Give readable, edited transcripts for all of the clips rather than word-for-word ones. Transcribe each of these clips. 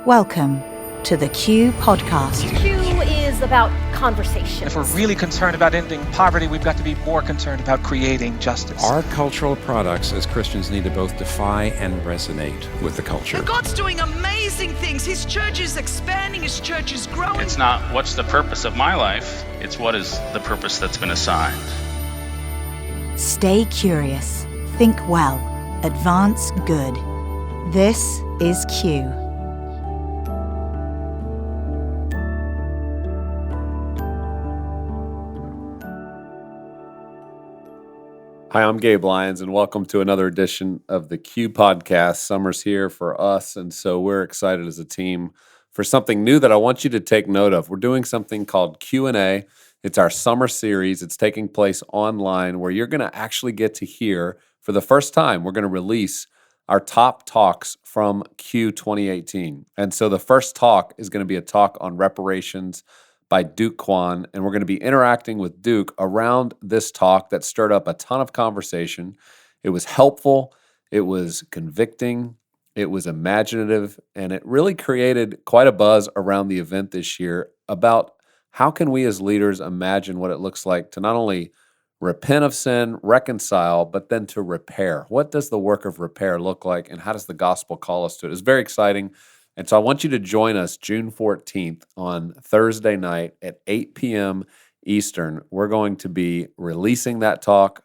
Welcome to the Q Podcast. Q is about conversation. If we're really concerned about ending poverty, we've got to be more concerned about creating justice. Our cultural products as Christians need to both defy and resonate with the culture. But God's doing amazing things. His church is expanding. His church is growing. It's not what's the purpose of my life, it's what is the purpose that's been assigned. Stay curious, think well, advance good. This is Q. Hi, I'm Gabe Lyons, and welcome to another edition of the Q Podcast. Summer's here for us, and so we're excited as a team for something new that I want you to take note of. We're doing something called Q&A. It's our summer series. It's taking place online where you're going to actually get to hear, for the first time, we're going to release our top talks from Q 2018. And so the first talk is going to be a talk on reparations by Duke Kwon, and we're going to be interacting with Duke around this talk that stirred up a ton of conversation. It was helpful, it was convicting, it was imaginative, and it really created quite a buzz around the event this year about how can we as leaders imagine what it looks like to not only repent of sin, reconcile, but then to repair. What does the work of repair look like, and how does the gospel call us to it? It's very exciting. And so I want you to join us June 14th on Thursday night at 8 p.m. Eastern. We're going to be releasing that talk,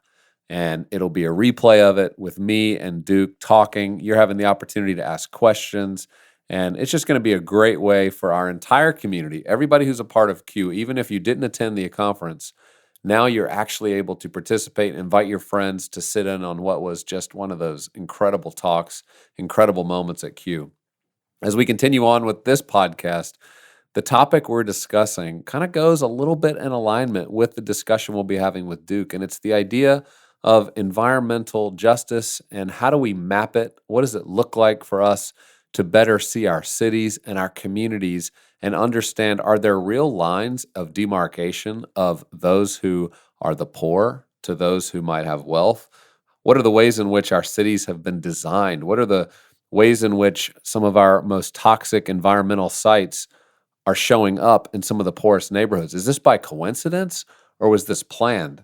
and it'll be a replay of it with me and Duke talking. You're having the opportunity to ask questions, and it's just going to be a great way for our entire community, everybody who's a part of Q, even if you didn't attend the conference, now you're actually able to participate, invite your friends to sit in on what was just one of those incredible talks, incredible moments at Q. As we continue on with this podcast, the topic we're discussing kind of goes a little bit in alignment with the discussion we'll be having with Duke, and it's the idea of environmental justice and how do we map it? What does it look like for us to better see our cities and our communities and understand, are there real lines of demarcation of those who are the poor to those who might have wealth? What are the ways in which our cities have been designed? What are the ways in which some of our most toxic environmental sites are showing up in some of the poorest neighborhoods? Is this by coincidence or was this planned?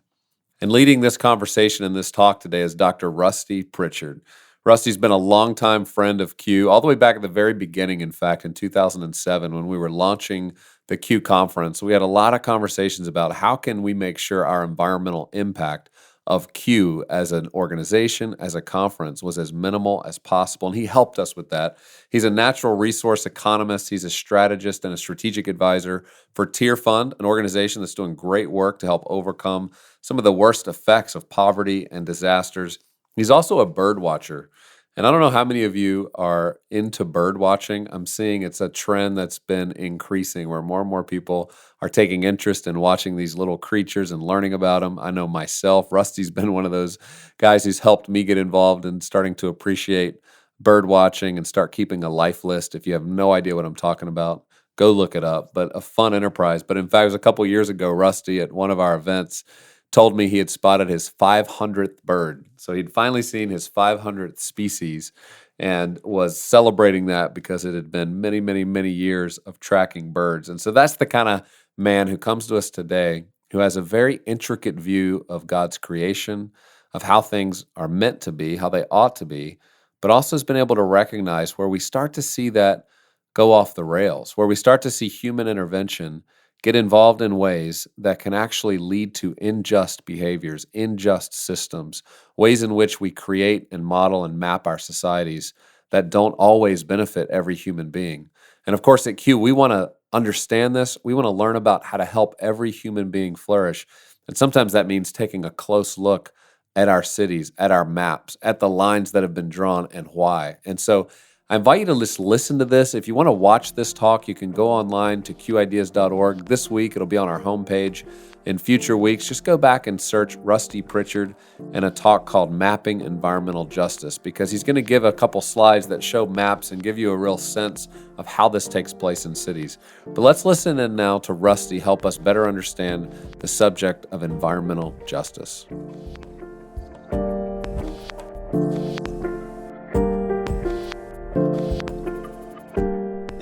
And leading this conversation in this talk today is Dr. Rusty Pritchard. Rusty's been a longtime friend of Q, all the way back at the very beginning, in fact, in 2007 when we were launching the Q conference. We had a lot of conversations about how can we make sure our environmental impact of Q as an organization, as a conference, was as minimal as possible. And he helped us with that. He's a natural resource economist. He's a strategist and a strategic advisor for Tearfund, an organization that's doing great work to help overcome some of the worst effects of poverty and disasters. He's also a bird watcher. And I don't know how many of you are into bird watching. I'm seeing it's a trend that's been increasing where more and more people are taking interest in watching these little creatures and learning about them. I know myself, Rusty's been one of those guys who's helped me get involved in starting to appreciate bird watching and start keeping a life list. If you have no idea what I'm talking about, go look it up. But a fun enterprise. But in fact, it was a couple years ago, Rusty at one of our events told me he had spotted his 500th bird. So he'd finally seen his 500th species and was celebrating that because it had been many, many, many years of tracking birds. And so that's the kind of man who comes to us today who has a very intricate view of God's creation, of how things are meant to be, how they ought to be, but also has been able to recognize where we start to see that go off the rails, where we start to see human intervention get involved in ways that can actually lead to unjust behaviors, unjust systems, ways in which we create and model and map our societies that don't always benefit every human being. And of course, at Q, we want to understand this. We want to learn about how to help every human being flourish. And sometimes that means taking a close look at our cities, at our maps, at the lines that have been drawn and why. And so I invite you to just listen to this. If you want to watch this talk, you can go online to qideas.org. This week, it'll be on our homepage. In future weeks, just go back and search Rusty Pritchard and a talk called Mapping Environmental Justice, because he's going to give a couple slides that show maps and give you a real sense of how this takes place in cities. But let's listen in now to Rusty help us better understand the subject of environmental justice.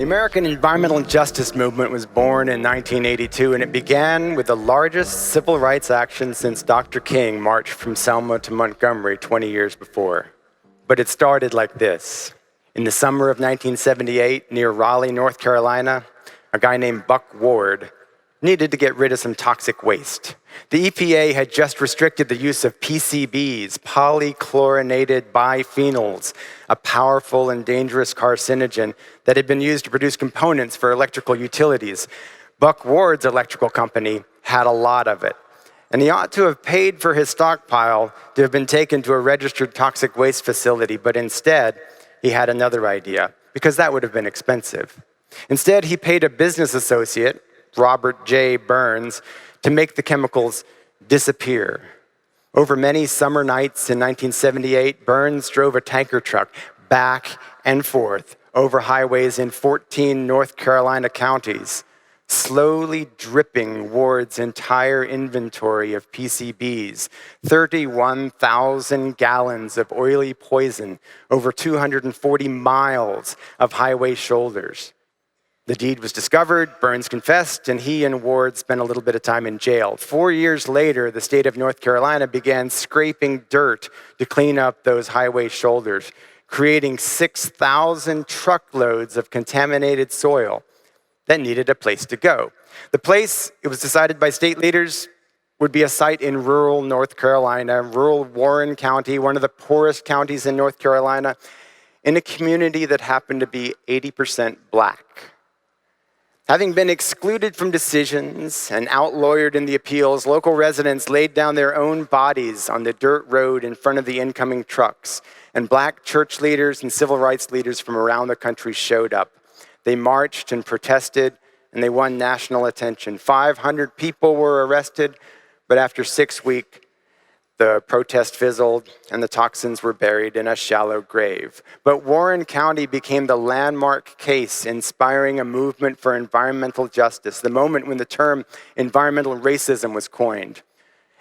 The American environmental justice movement was born in 1982, and it began with the largest civil rights action since Dr. King marched from Selma to Montgomery 20 years before. But it started like this. In the summer of 1978, near Raleigh, North Carolina, a guy named Buck Ward needed to get rid of some toxic waste. The EPA had just restricted the use of PCBs, polychlorinated biphenyls, a powerful and dangerous carcinogen that had been used to produce components for electrical utilities. Buck Ward's electrical company had a lot of it, and he ought to have paid for his stockpile to have been taken to a registered toxic waste facility, but instead, he had another idea, because that would have been expensive. Instead, he paid a business associate, Robert J. Burns, to make the chemicals disappear. Over many summer nights in 1978, Burns drove a tanker truck back and forth over highways in 14 North Carolina counties, slowly dripping Ward's entire inventory of PCBs, 31,000 gallons of oily poison over 240 miles of highway shoulders. The deed was discovered, Burns confessed, and he and Ward spent a little bit of time in jail. 4 years later, the state of North Carolina began scraping dirt to clean up those highway shoulders, creating 6,000 truckloads of contaminated soil that needed a place to go. The place, it was decided by state leaders, would be a site in rural North Carolina, rural Warren County, one of the poorest counties in North Carolina, in a community that happened to be 80% black. Having been excluded from decisions and outlawyered in the appeals, local residents laid down their own bodies on the dirt road in front of the incoming trucks, and black church leaders and civil rights leaders from around the country showed up. They marched and protested, and they won national attention. 500 people were arrested, but after 6 weeks, the protest fizzled and the toxins were buried in a shallow grave. But Warren County became the landmark case inspiring a movement for environmental justice, the moment when the term environmental racism was coined.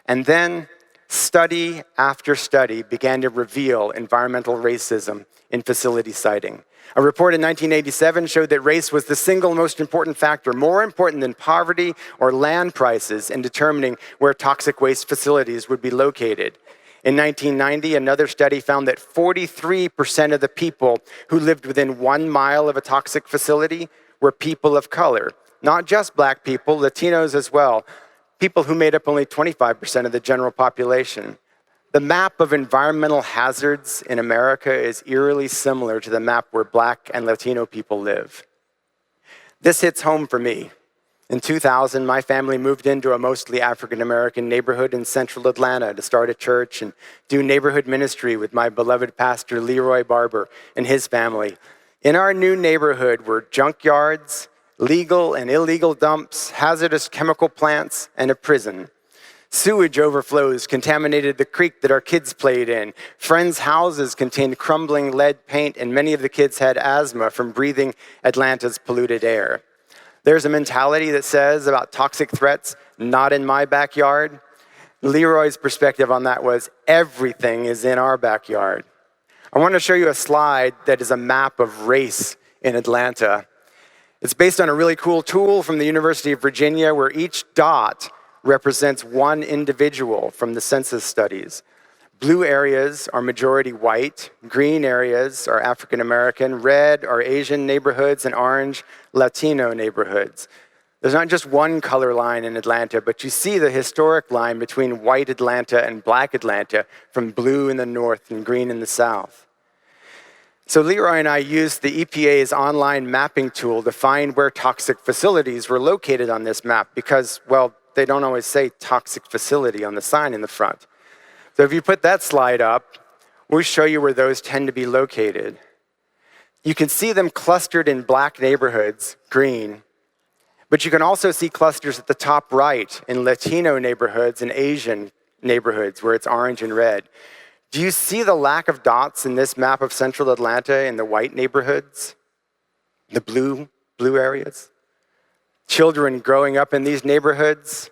And then study after study began to reveal environmental racism in facility siting. A report in 1987 showed that race was the single most important factor, more important than poverty or land prices, in determining where toxic waste facilities would be located. In 1990, another study found that 43% of the people who lived within 1 mile of a toxic facility were people of color. Not just black people, Latinos as well, people who made up only 25% of the general population. The map of environmental hazards in America is eerily similar to the map where black and Latino people live. This hits home for me. In 2000, my family moved into a mostly African-American neighborhood in central Atlanta to start a church and do neighborhood ministry with my beloved pastor, Leroy Barber, and his family. In our new neighborhood were junkyards, legal and illegal dumps, hazardous chemical plants, and a prison. Sewage overflows contaminated the creek that our kids played in. Friends' houses contained crumbling lead paint, and many of the kids had asthma from breathing Atlanta's polluted air. There's a mentality that says about toxic threats, not in my backyard. Leroy's perspective on that was, everything is in our backyard. I want to show you a slide that is a map of race in Atlanta. It's based on a really cool tool from the University of Virginia where each dot represents one individual from the census studies. Blue areas are majority white, green areas are African American, red are Asian neighborhoods, and orange Latino neighborhoods. There's not just one color line in Atlanta, but you see the historic line between white Atlanta and black Atlanta, from blue in the north and green in the south. So Leroy and I used the EPA's online mapping tool to find where toxic facilities were located on this map because, well, they don't always say toxic facility on the sign in the front. So if you put that slide up, we'll show you where those tend to be located. You can see them clustered in black neighborhoods, green, but you can also see clusters at the top right in Latino neighborhoods and Asian neighborhoods where it's orange and red. Do you see the lack of dots in this map of central Atlanta in the white neighborhoods? The blue areas? Children growing up in these neighborhoods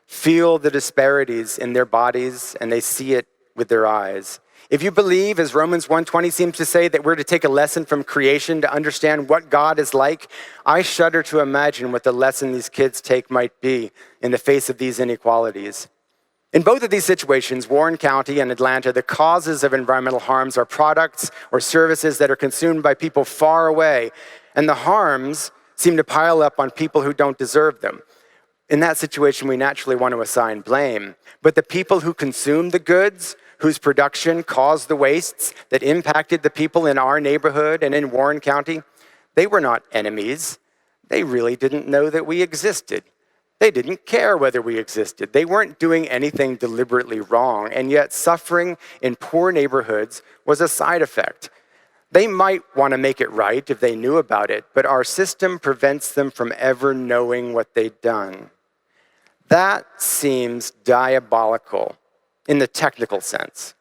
feel the disparities in their bodies and they see it with their eyes. If you believe, as Romans 1:20 seems to say, that we're to take a lesson from creation to understand what God is like, I shudder to imagine what the lesson these kids take might be in the face of these inequalities. In both of these situations, Warren County and Atlanta, the causes of environmental harms are products or services that are consumed by people far away, and the harms seem to pile up on people who don't deserve them. In that situation, we naturally want to assign blame. But the people who consume the goods, whose production caused the wastes that impacted the people in our neighborhood and in Warren County, they were not enemies. They really didn't know that we existed. They didn't care whether we existed. They weren't doing anything deliberately wrong, and yet suffering in poor neighborhoods was a side effect. They might want to make it right if they knew about it, but our system prevents them from ever knowing what they'd done. That seems diabolical in the technical sense.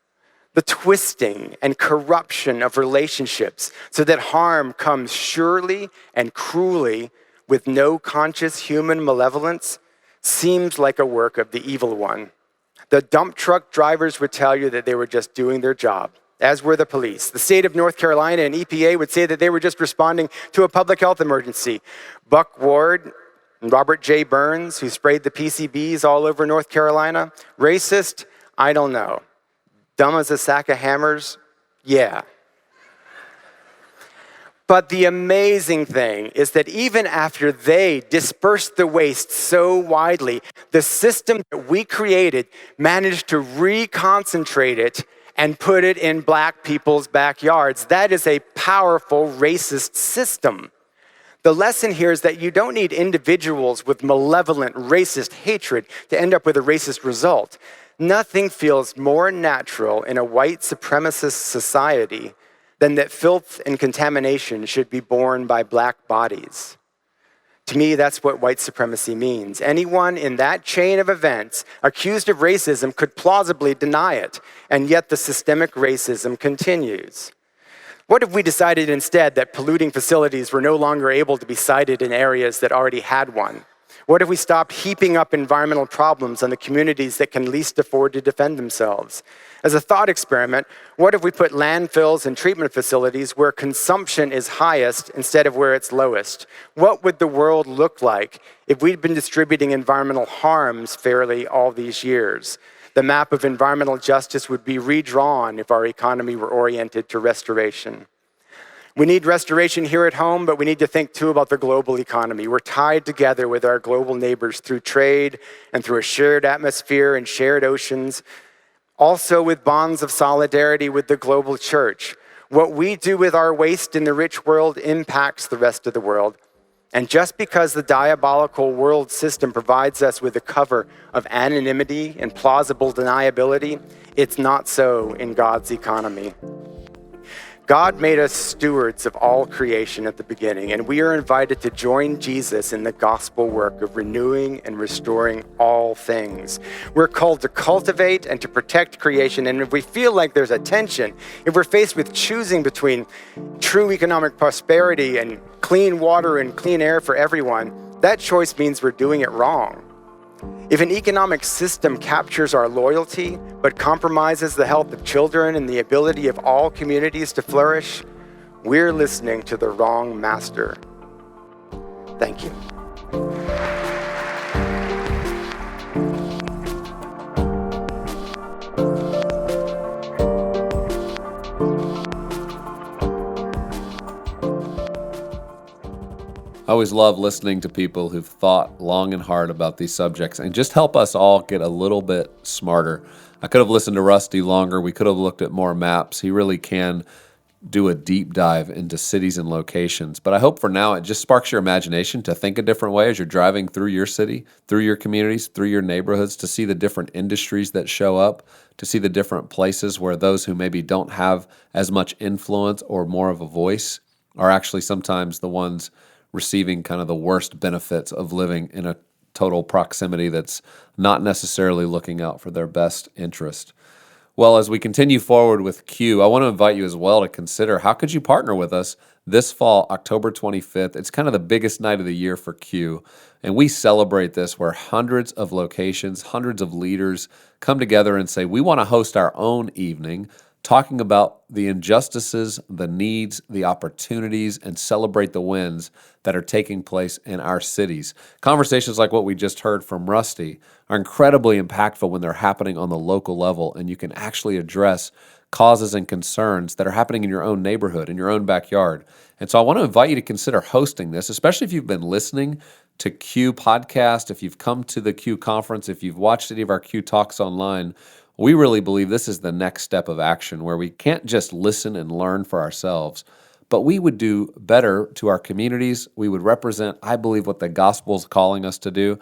The twisting and corruption of relationships so that harm comes surely and cruelly with no conscious human malevolence seems like a work of the evil one. The dump truck drivers would tell you that they were just doing their job, as were the police. The state of North Carolina and EPA would say that they were just responding to a public health emergency. Buck Ward and Robert J. Burns, who sprayed the PCBs all over North Carolina, racist? I don't know. Dumb as a sack of hammers? Yeah. But the amazing thing is that even after they dispersed the waste so widely, the system that we created managed to reconcentrate it and put it in black people's backyards. That is a powerful racist system. The lesson here is that you don't need individuals with malevolent racist hatred to end up with a racist result. Nothing feels more natural in a white supremacist society than that filth and contamination should be borne by black bodies. To me, that's what white supremacy means. Anyone in that chain of events accused of racism could plausibly deny it, and yet the systemic racism continues. What if we decided instead that polluting facilities were no longer able to be sited in areas that already had one? What if we stopped heaping up environmental problems on the communities that can least afford to defend themselves? As a thought experiment, what if we put landfills and treatment facilities where consumption is highest instead of where it's lowest? What would the world look like if we'd been distributing environmental harms fairly all these years? The map of environmental justice would be redrawn if our economy were oriented to restoration. We need restoration here at home, but we need to think too about the global economy. We're tied together with our global neighbors through trade and through a shared atmosphere and shared oceans, also with bonds of solidarity with the global church. What we do with our waste in the rich world impacts the rest of the world. And just because the diabolical world system provides us with a cover of anonymity and plausible deniability, it's not so in God's economy. God made us stewards of all creation at the beginning, and we are invited to join Jesus in the gospel work of renewing and restoring all things. We're called to cultivate and to protect creation, and if we feel like there's a tension, if we're faced with choosing between true economic prosperity and clean water and clean air for everyone, that choice means we're doing it wrong. If an economic system captures our loyalty but compromises the health of children and the ability of all communities to flourish, we're listening to the wrong master. Thank you. I always love listening to people who've thought long and hard about these subjects and just help us all get a little bit smarter. I could have listened to Rusty longer. We could have looked at more maps. He really can do a deep dive into cities and locations. But I hope for now it just sparks your imagination to think a different way as you're driving through your city, through your communities, through your neighborhoods, to see the different industries that show up, to see the different places where those who maybe don't have as much influence or more of a voice are actually sometimes the ones receiving kind of the worst benefits of living in a total proximity that's not necessarily looking out for their best interest. Well, as we continue forward with Q, I want to invite you as well to consider how could you partner with us this fall, October 25th. It's kind of the biggest night of the year for Q, and we celebrate this where hundreds of locations, hundreds of leaders come together and say, we want to host our own evening talking about the injustices, the needs, the opportunities, and celebrate the wins that are taking place in our cities. Conversations like what we just heard from Rusty are incredibly impactful when they're happening on the local level, and you can actually address causes and concerns that are happening in your own neighborhood, in your own backyard. And so I want to invite you to consider hosting this, especially if you've been listening to Q Podcast, if you've come to the Q Conference, if you've watched any of our Q Talks online. We really believe this is the next step of action where we can't just listen and learn for ourselves, but we would do better to our communities. We would represent, I believe, what the gospel is calling us to do.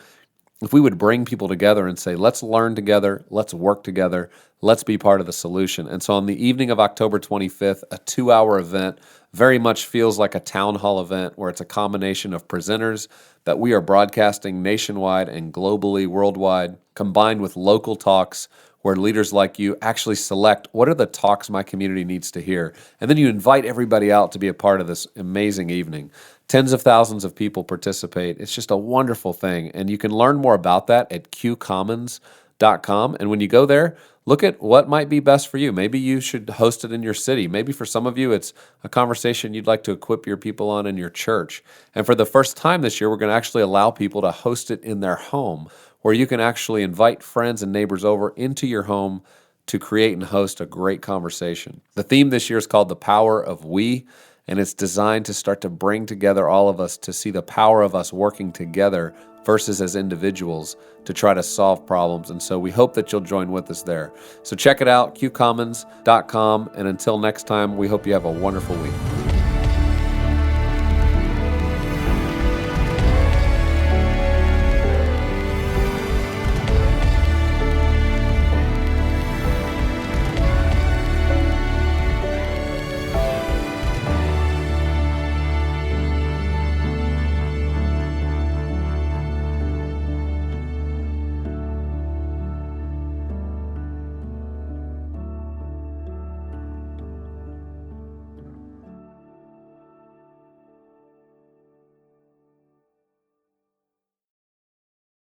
If we would bring people together and say, let's learn together, let's work together, let's be part of the solution. And so on the evening of October 25th, a 2-hour event very much feels like a town hall event where it's a combination of presenters that we are broadcasting nationwide and globally, worldwide, combined with local talks where leaders like you actually select what are the talks my community needs to hear. And then you invite everybody out to be a part of this amazing evening. Tens of thousands of people participate. It's just a wonderful thing. And you can learn more about that at qcommons.com. And when you go there, look at what might be best for you. Maybe you should host it in your city. Maybe for some of you, it's a conversation you'd like to equip your people on in your church. And for the first time this year, we're going to actually allow people to host it in their home, where you can actually invite friends and neighbors over into your home to create and host a great conversation. The theme this year is called The Power of We, and it's designed to start to bring together all of us to see the power of us working together versus as individuals to try to solve problems. And so we hope that you'll join with us there. So check it out, qcommons.com, and until next time, we hope you have a wonderful week.